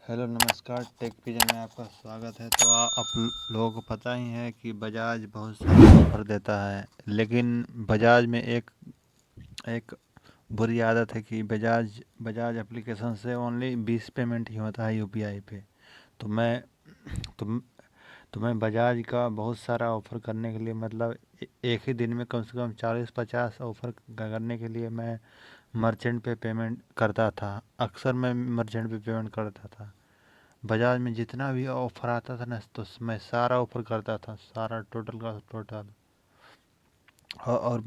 Hello नमस्कार, take vision में आपका स्वागत है। तो आप लोगों को पता ही है कि बजाज बहुत सारे ऑफर देता है, लेकिन बजाज में एक एक बुरी आदत है कि बजाज एप्लीकेशन से ओनली 20 पेमेंट ही होता है यूपीआई पे। तो मैं तो, तो मैं बजाज का बहुत सारा ऑफ़र करने के लिए मतलब एक ही दिन में कम से कम 40-50 ऑफ़र करने के लिए मैं मर्चेंट पे पेमेंट करता था। अक्सर मैं मर्चेंट पे पेमेंट करता था। बजाज में जितना भी ऑफर आता था ना, तो मैं सारा ऑफर करता था, सारा टोटल का टोटल। और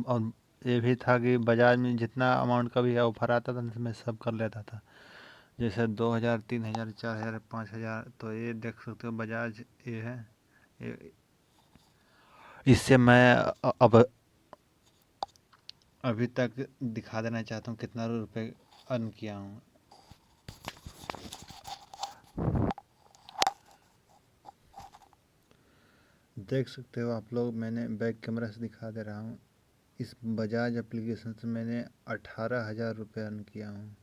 और ये भी था कि बजाज में जितना अमाउंट का भी ऑफर आता था ना, मैं सब कर लेता था। जैसे 2000, 3000, 4000, 5000। तो ये देख सकते हो बजाज ये है। ये इससे मैं अब अभी तक दिखा देना चाहता हूँ कितना रुपए अर्न किया हूँ। देख सकते हो आप लोग, मैंने बैक कैमरा से दिखा दे रहा हूँ। इस बजाज एप्लीकेशन से मैंने 18,000 रुपये अर्न किया हूँ।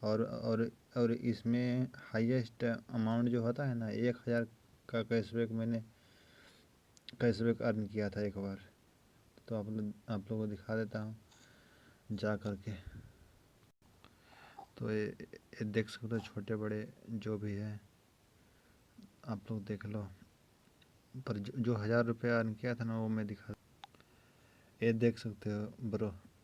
और इसमें हाईएस्ट अमाउंट जो होता है ना, 1,000 का कैशबैक अर्न किया था एक बार। तो आप लोगों को दिखा देता हूँ जा करके। तो ये देख सकते हो, छोटे बड़े जो भी है आप लोग देख लो। पर जो 1,000 रुपये अर्न किया था ना, वो मैं दिखा। ये देख सकते हो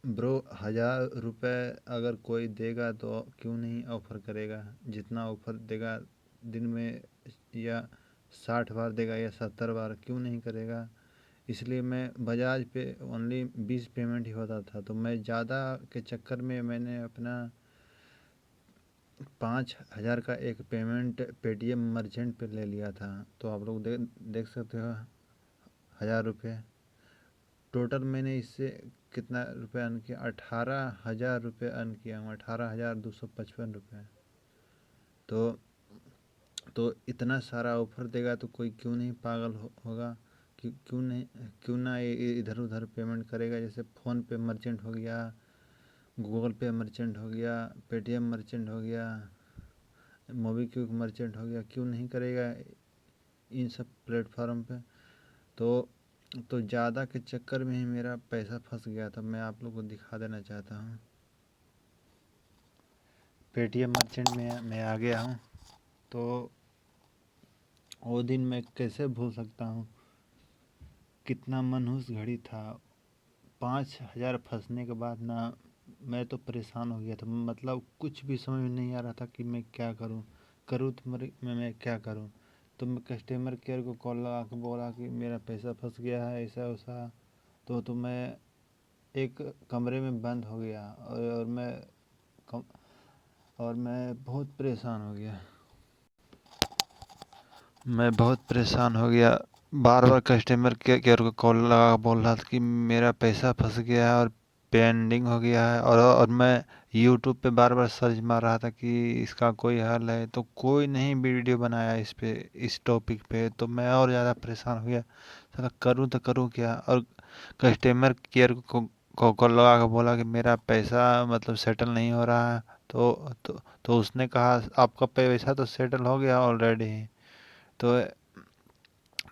ब्रो 1,000 रुपये अगर कोई देगा तो क्यों नहीं ऑफ़र करेगा। जितना ऑफ़र देगा दिन में, या 60 बार देगा या 70 बार, क्यों नहीं करेगा। इसलिए मैं बजाज पे ओनली 20 पेमेंट ही होता था। तो मैं ज़्यादा के चक्कर में मैंने अपना 5,000 का एक पेमेंट पेटीएम मर्चेंट पे ले लिया था। तो आप लोग देख सकते हो 1,000 रुपये टोटल मैंने इससे कितना रुपये अर्न किया। 18,000 रुपये अर्न किया हूँ, 18,255 रुपये। तो इतना सारा ऑफर देगा तो कोई क्यों नहीं पागल होगा। क्यों ना ये इधर उधर पेमेंट करेगा। जैसे फ़ोन पे मर्चेंट हो गया, गूगल पे मर्चेंट हो गया, पेटीएम मर्चेंट हो गया, मोबीक्विक मर्चेंट हो गया, क्यों नहीं करेगा इन सब प्लेटफॉर्म पे। तो ज़्यादा के चक्कर में ही मेरा पैसा फंस गया था। मैं आप लोग को दिखा देना चाहता हूँ। पेटीएम मर्चेंट में मैं आ गया हूँ। तो वो दिन मैं कैसे भूल सकता हूँ, कितना मनहूस घड़ी था। 5,000 फंसने के बाद ना, मैं तो परेशान हो गया था। मतलब कुछ भी समझ में नहीं आ रहा था कि मैं क्या करूँ। तो मैं क्या करूँ। तो मैं कस्टमर केयर को कॉल लगा के बोला कि मेरा पैसा फंस गया है, ऐसा वैसा। तो मैं एक कमरे में बंद हो गया कम, और मैं बहुत परेशान हो गया। बार बार कस्टमर केयर को कॉल लगा बोल रहा था कि मेरा पैसा फंस गया है और पेंडिंग हो गया है। और मैं यूट्यूब पे बार बार सर्च मार रहा था कि इसका कोई हल है, तो कोई नहीं वीडियो बनाया इस टॉपिक पे। तो मैं और ज़्यादा परेशान हो गया, साला करूँ तो करूँ क्या। और कस्टमर केयर को कॉल लगा के बोला कि मेरा पैसा मतलब सेटल नहीं हो रहा है। तो उसने कहा आपका पैसा तो सेटल हो गया ऑलरेडी। तो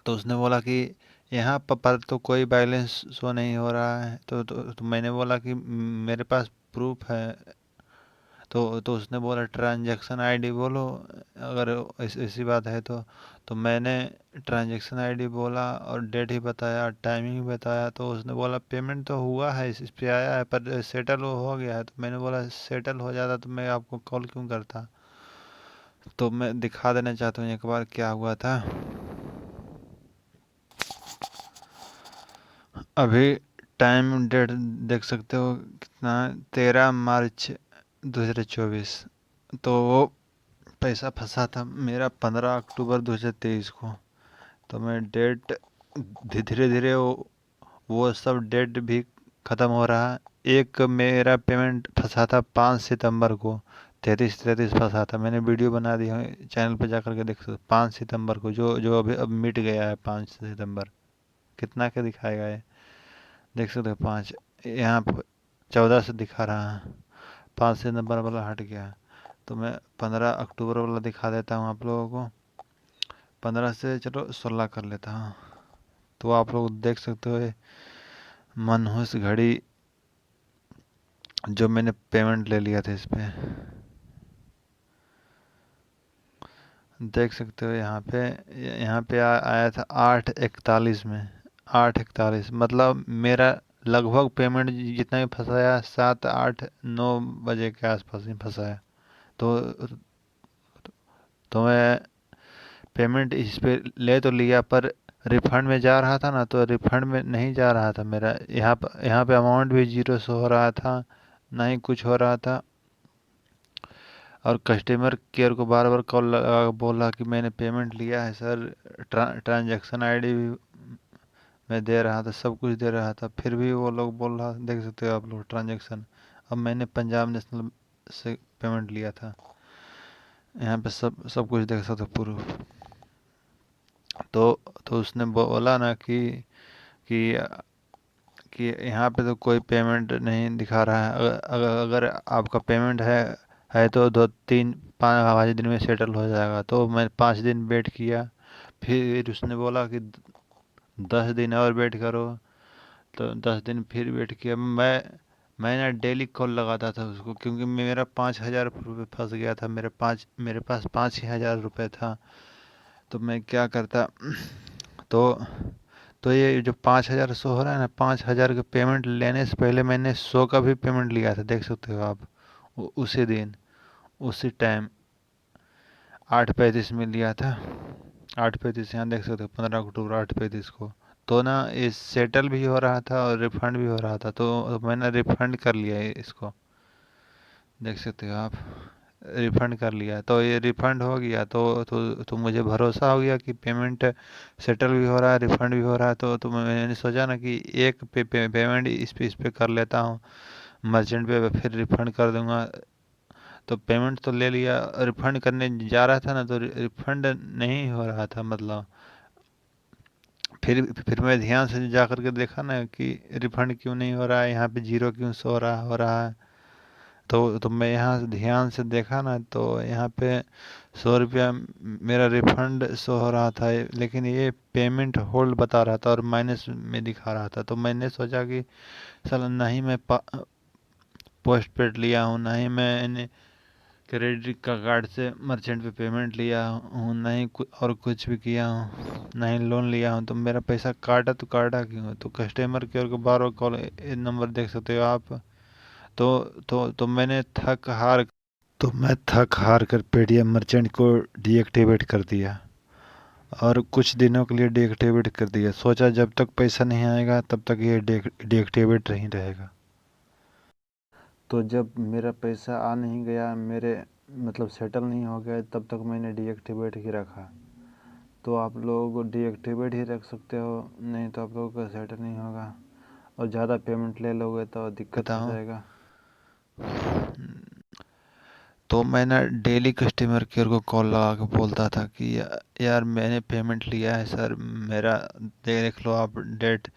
उसने बोला कि यहाँ पर तो कोई बैलेंस शो नहीं हो रहा है। तो मैंने बोला कि मेरे पास प्रूफ है। तो उसने बोला ट्रांजैक्शन आईडी बोलो, अगर ऐसी बात है तो मैंने ट्रांजैक्शन आईडी बोला और डेट ही बताया, टाइमिंग भी बताया। तो उसने बोला पेमेंट तो हुआ है, इस पे आया है, पर सेटल हो गया है। तो मैंने बोला सेटल हो जाता तो मैं आपको कॉल क्यों करता। तो मैं दिखा देना चाहता हूँ एक बार क्या हुआ था। अभी टाइम डेट देख सकते हो कितना, 13 मार्च 2024। तो वो पैसा फंसा था मेरा 15 अक्टूबर 2023 को। तो मैं डेट धीरे धीरे वो सब डेट भी ख़त्म हो रहा। एक मेरा पेमेंट फंसा था 5 सितंबर को, 33 फंसा था। मैंने वीडियो बना दी है, चैनल पर जा करके देख सकते हो। 5 सितंबर को जो अभी अब मिट गया है। 5 सितंबर कितना के दिखाएगा ये, देख सकते हो। 5 यहाँ पर 14 से दिखा रहा है। 5 सितंबर वाला हट गया। तो मैं 15 अक्टूबर वाला दिखा देता हूँ आप लोगों को। 15 से चलो 16 कर लेता हूँ। तो आप लोग देख सकते हो ये मनहूस घड़ी जो मैंने पेमेंट ले लिया था इस पे, देख सकते हो यहाँ पे आया था 8:41 में। 8:41 मतलब मेरा लगभग पेमेंट जितना भी फंसाया 7, 8, 9 बजे के आसपास ही फंसाया। तो मैं पेमेंट इस पे ले तो लिया, पर रिफंड में जा रहा था ना, तो रिफंड में नहीं जा रहा था मेरा। यहाँ पे अमाउंट भी जीरो शो हो रहा था, ना ही कुछ हो रहा था। और कस्टमर केयर को बार बार कॉल लगा के बोला कि मैंने पेमेंट लिया है सर, ट्रांजैक्शन आईडी भी मैं दे रहा था, सब कुछ दे रहा था, फिर भी वो लोग बोल रहा, देख सकते हो आप लोग ट्रांजैक्शन। अब मैंने पंजाब नेशनल से पेमेंट लिया था, यहाँ पे सब सब कुछ देख सकते हो प्रूफ। तो उसने बोला ना कि कि यहाँ पे तो कोई पेमेंट नहीं दिखा रहा है। अगर आपका पेमेंट है तो 2, 3, 5 दिन में सेटल हो जाएगा। तो मैं 5 दिन वेट किया, फिर उसने बोला कि 10 दिन और वेट करो। तो 10 दिन फिर वेट किया। मैं ना डेली कॉल लगाता था उसको, क्योंकि मेरा 5,000 रुपये फंस गया था। मेरे पास 5 ही हजार रुपये था। तो मैं क्या करता तो ये जो 5,000 शो हो रहा है ना, 5,000 का पेमेंट लेने से पहले मैंने 100 का भी पेमेंट लिया था, देख सकते हो आप। उसी दिन, उसी टाइम 8:35 में लिया था। 8:35 यहाँ देख सकते हो, 15 अक्टूबर 8:35 को। तो ना ये सेटल भी हो रहा था और रिफंड भी हो रहा था। तो मैंने रिफंड कर लिया है इसको, देख सकते हो आप। रिफंड कर लिया, तो ये रिफंड हो गया। तो मुझे भरोसा हो गया कि पेमेंट सेटल भी हो रहा है, रिफंड भी हो रहा है। तो मैंने सोचा ना कि एक पेमेंट इस पे कर लेता हूँ, मर्चेंट पे, फिर रिफंड कर दूंगा। तो पेमेंट तो ले लिया, रिफंड करने जा रहा था ना, तो रिफंड नहीं हो रहा था मतलब। फिर मैं ध्यान से जा करके देखा ना कि रिफंड क्यों नहीं हो रहा है, यहाँ पे जीरो क्यों शो हो रहा है। तो मैं यहाँ से ध्यान से देखा ना, तो यहाँ पे 100 रुपया मेरा रिफंड शो हो रहा था, लेकिन ये पेमेंट होल्ड बता रहा था और माइनस में दिखा रहा था। तो मैंने सोचा कि साला ना ही मैं पोस्ट पेड लिया हूँ, ना ही मैंने क्रेडिट का कार्ड से मर्चेंट पे पेमेंट लिया हूँ, ना ही और कुछ भी किया हूँ, ना ही लोन लिया हूँ। तो मेरा पैसा काटा तो काटा क्यों? तो कस्टमर केयर को बार बार कॉल, नंबर देख सकते हो आप। तो मैं थक हार कर पेटीएम मर्चेंट को डीएक्टिवेट कर दिया, और कुछ दिनों के लिए डीएक्टिवेट कर दिया। सोचा जब तक पैसा नहीं आएगा तब तक ये डीएक्टिवेट नहीं रहेगा। तो जब मेरा पैसा आ नहीं गया, मेरे मतलब सेटल नहीं हो गया, तब तक मैंने डीएक्टिवेट ही रखा। तो आप लोग डीएक्टिवेट ही रख सकते हो, नहीं तो आप लोगों का सेटल नहीं होगा, और ज़्यादा पेमेंट ले लोगे तो दिक्कत हो जाएगा। तो मैं ना डेली कस्टमर केयर को कॉल लगा के बोलता था कि यार मैंने पेमेंट लिया है सर, मेरा देख लो आप, डेट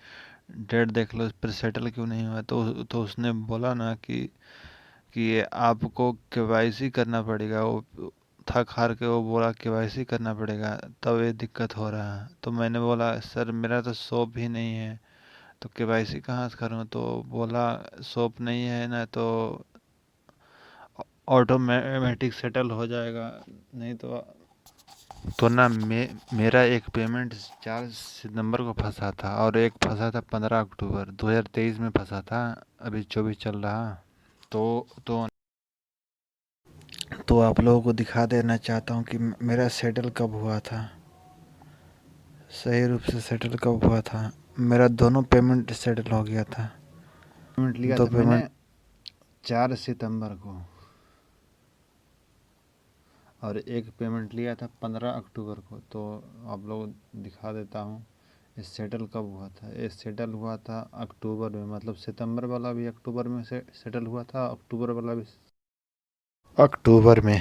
डेट देख लो, इस पर सेटल क्यों नहीं हुआ। तो उसने बोला ना कि ये आपको केवाईसी करना पड़ेगा। वो थक हार के वो बोला केवाईसी करना पड़ेगा, तब ये दिक्कत हो रहा है। तो मैंने बोला सर मेरा तो शॉप भी नहीं है, तो केवाईसी कहाँ से करूँ? तो बोला शॉप नहीं है ना, तो ऑटोमेटिक सेटल हो जाएगा, नहीं तो ना मेरा एक पेमेंट 4 सितंबर को फंसा था, और एक फंसा था 15 अक्टूबर 2023 में फंसा था। अभी 24 चल रहा। तो तो तो आप लोगों को दिखा देना चाहता हूँ कि मेरा सेटल कब हुआ था, सही रूप से सेटल कब हुआ था। मेरा दोनों पेमेंट सेटल हो गया था। पेमेंट लिया था मैंने 4 सितंबर को, और एक पेमेंट लिया था 15 अक्टूबर को। तो आप लोग दिखा देता हूँ ये सेटल कब हुआ था। ये सेटल हुआ था अक्टूबर में, मतलब सितंबर वाला भी अक्टूबर में से सेटल हुआ था, अक्टूबर वाला भी अक्टूबर में।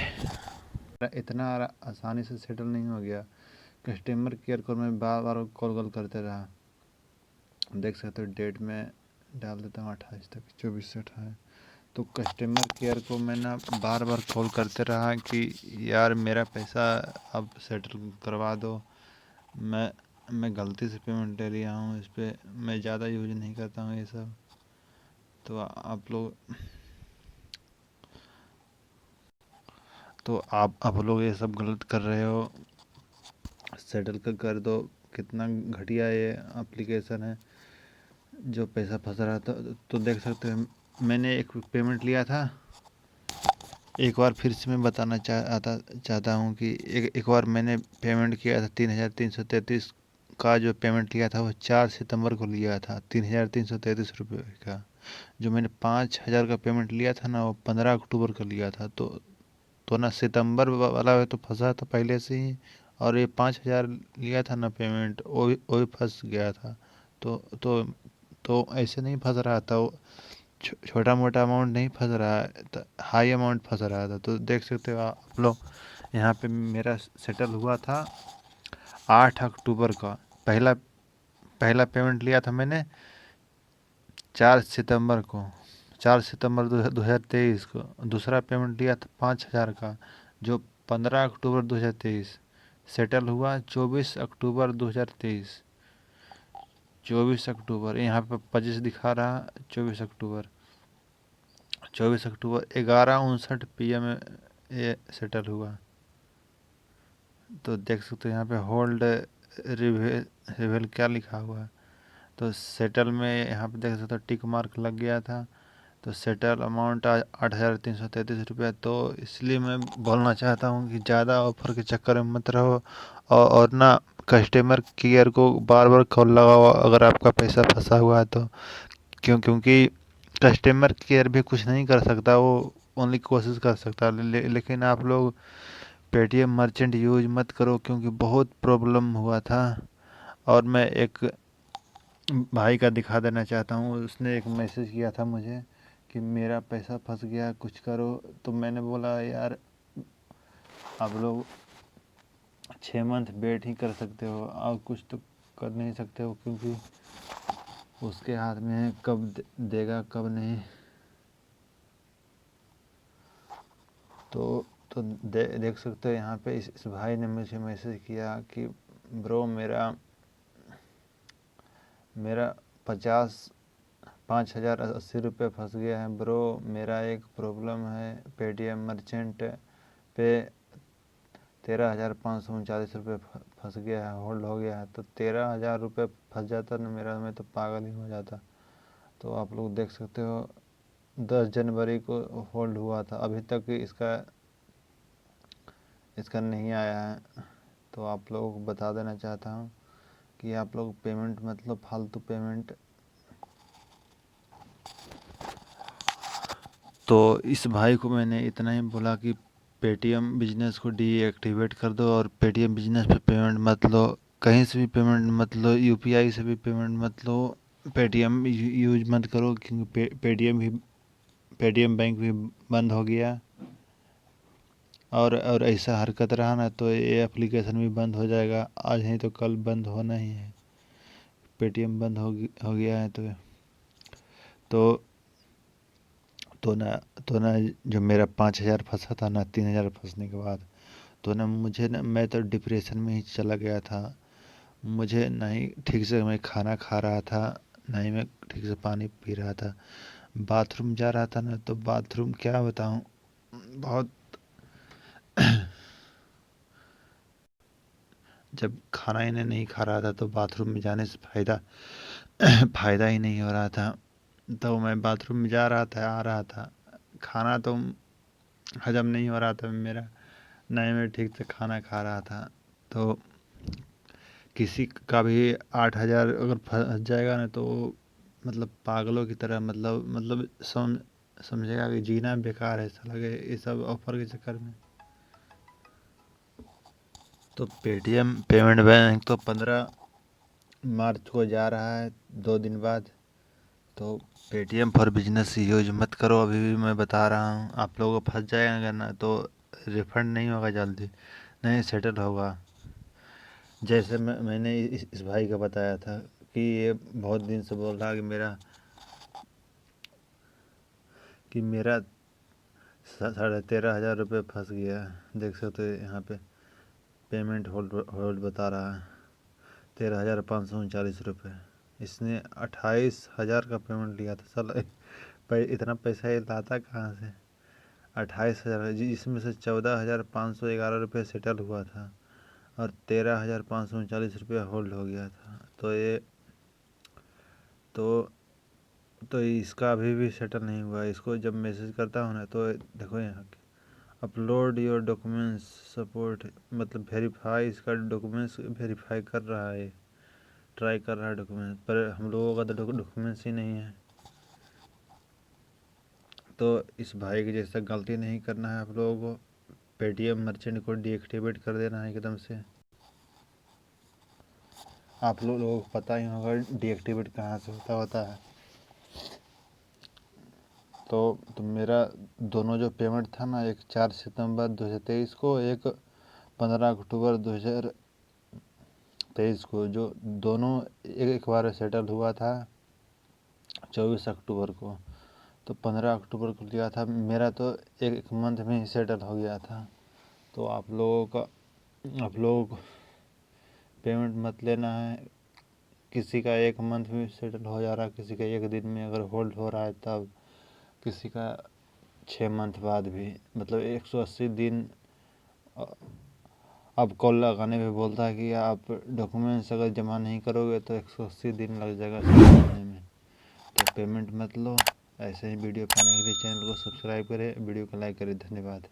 इतना आसानी से सेटल नहीं हो गया। कस्टमर केयर को मैं बार बार कॉल करते रहा। देख सकते हो डेट में डाल देता हूँ 28 तक, 24 से 28। तो कस्टमर केयर को मैं ना बार बार कॉल करते रहा कि यार मेरा पैसा अब सेटल करवा दो। मैं मैं गलती से पेमेंट ले लिया हूँ, इस पे मैं ज़्यादा यूज नहीं करता हूँ ये सब। तो आप लोग ये सब गलत कर रहे हो, सेटल कर दो। कितना घटिया ये एप्लीकेशन है जो पैसा फंस रहा था। तो देख सकते हो मैंने एक पेमेंट लिया था। एक बार फिर से मैं बताना चाहता हूँ कि एक बार मैंने पेमेंट किया था 3,333 का। जो पेमेंट लिया था वो 4 सितंबर को लिया था, 3,333 रुपये का। जो मैंने 5,000 का पेमेंट लिया था ना, वो 15 अक्टूबर का लिया था। तो ना सितंबर वाला तो फंसा था पहले से ही, और ये 5,000 लिया था ना पेमेंट, वो भी फंस गया था। तो तो तो ऐसे नहीं फंस रहा था वो, छोटा मोटा अमाउंट नहीं फंस रहा है, तो हाई अमाउंट फंस रहा था। तो देख सकते हो आप लोग, यहाँ पे मेरा सेटल हुआ था 8 अक्टूबर का। पहला पहला पेमेंट लिया था मैंने 4 सितंबर को, 4 सितंबर 2023 को। दूसरा पेमेंट लिया था 5,000 का, जो 15 अक्टूबर 2023। सेटल हुआ 24 अक्टूबर 2023। 24 अक्टूबर, यहाँ पे 25 दिखा रहा, 24 अक्टूबर। 24 अक्टूबर 11:59 PM ये सेटल हुआ। तो देख सकते हो यहाँ पे होल्ड रिवेल रिवेल क्या लिखा हुआ है। तो सेटल में यहाँ पे देख सकते हो टिक मार्क लग गया था। तो सेटल अमाउंट 8,333 रुपया। तो इसलिए मैं बोलना चाहता हूँ कि ज़्यादा ऑफर के चक्कर में मत रहो, और ना कस्टमर केयर को बार बार कॉल लगाओ अगर आपका पैसा फंसा हुआ है तो। क्योंकि कस्टमर केयर भी कुछ नहीं कर सकता, वो ओनली कोशिश कर सकता है। लेकिन आप लोग पेटीएम मर्चेंट यूज मत करो, क्योंकि बहुत प्रॉब्लम हुआ था। और मैं एक भाई का दिखा देना चाहता हूँ, उसने एक मैसेज किया था मुझे कि मेरा पैसा फंस गया, कुछ करो। तो मैंने बोला यार आप लोग 6 मंथ वेट ही कर सकते हो, और कुछ तो कर नहीं सकते हो, क्योंकि उसके हाथ में है कब देगा कब नहीं। तो देख सकते हो यहाँ पे इस भाई ने मुझे मैसेज किया कि ब्रो मेरा मेरा 5,080 रुपये फंस गया है ब्रो। मेरा एक प्रॉब्लम है, पेटीएम मर्चेंट पे 13,539 रुपये फंस गया है, होल्ड हो गया है। तो 13,000 रुपये फंस जाता ना मेरा, मैं तो पागल ही हो जाता। तो आप लोग देख सकते हो 10 जनवरी को होल्ड हुआ था, अभी तक इसका नहीं आया है। तो आप लोगों को बता देना चाहता हूँ कि आप लोग पेमेंट मतलब फालतू पेमेंट। तो इस भाई को मैंने इतना ही बोला कि पेटीएम बिजनेस को डीएक्टिवेट कर दो, और पेटीएम बिजनेस पे पेमेंट मत लो, कहीं से भी पेमेंट मत लो, यूपीआई से भी पेमेंट मत लो, पेटीएम यूज मत करो, क्योंकि पेटीएम बैंक भी बंद हो गया। और ऐसा हरकत रहा ना तो ये एप्लीकेशन भी बंद हो जाएगा, आज नहीं तो कल बंद होना ही है। पेटीएम बंद हो गया है। तो तो ना जो मेरा 5,000 फंसा था ना, 3,000 फंसने के बाद, तो ना मुझे ना, मैं तो डिप्रेशन में ही चला गया था। मुझे ना ही ठीक से मैं खाना खा रहा था, ना ही मैं ठीक से पानी पी रहा था। बाथरूम जा रहा था ना, तो बाथरूम क्या बताऊं, बहुत। जब खाना ही नहीं खा रहा था तो बाथरूम में जाने से फ़ायदा ही नहीं हो रहा था। तो मैं बाथरूम में जा रहा था, आ रहा था, खाना तो हजम नहीं हो रहा था मेरा, ना ही मैं ठीक से खाना खा रहा था। तो किसी का भी 8,000 अगर फंस जाएगा ना, तो मतलब पागलों की तरह, मतलब समझेगा कि जीना बेकार है साला के ये सब ऑफर के चक्कर में। तो पेटीएम पेमेंट बैंक तो 15 मार्च को जा रहा है, 2 दिन बाद। तो पेटीएम फॉर बिजनेस यूज मत करो, अभी भी मैं बता रहा हूँ। आप लोगों को फंस जाएगा ना तो रिफंड नहीं होगा जल्दी, नहीं सेटल होगा। जैसे मैंने इस भाई का बताया था कि ये बहुत दिन से बोल रहा कि मेरा 13,500 फंस गया है। देख सकते हो यहाँ पे पेमेंट होल्ड होल्ड बता रहा है 13,539 रुपये। इसने 28,000 का पेमेंट लिया था। साला इतना पैसा ये लाता कहाँ से? 28,000 जी, इसमें से 14,511 रुपये सेटल हुआ था और 13,539 रुपये होल्ड हो गया था। तो इसका अभी भी सेटल नहीं हुआ। इसको जब मैसेज करता हूँ ना तो देखो यहाँ अपलोड योर डॉक्यूमेंट्स सपोर्ट, मतलब वेरीफाई, इसका डॉक्यूमेंट्स वेरीफाई कर रहा है, ट्राई कर रहा है डॉक्यूमेंट, पर हम लोगों का तो डॉक्यूमेंट्स ही नहीं है। तो इस भाई की जैसा गलती नहीं करना है आप लोगों को। पेटीएम मर्चेंट को डीएक्टिवेट कर देना है एकदम से। आप लोगों को पता ही होगा डीएक्टिवेट कहाँ से होता है। तो मेरा दोनों जो पेमेंट था ना, एक 4 सितंबर 2023 को, एक 15 अक्टूबर 2023 को, जो दोनों एक बार सेटल हुआ था 24 अक्टूबर को। तो 15 अक्टूबर को लिया था मेरा, तो एक मंथ में ही सेटल हो गया था। तो आप लोगों को पेमेंट मत लेना है। किसी का एक मंथ में सेटल हो जा रहा है, किसी का एक दिन में अगर होल्ड हो रहा है तब, किसी का 6 मंथ बाद भी, मतलब 180 दिन। अब कॉल लगाने पे बोलता है कि आप डॉक्यूमेंट्स अगर जमा नहीं करोगे तो 180 दिन लग जाएगा सेटल होने में। तो पेमेंट मत लो। ऐसे ही वीडियो पाने के लिए चैनल को सब्सक्राइब करें, वीडियो को लाइक करें। धन्यवाद।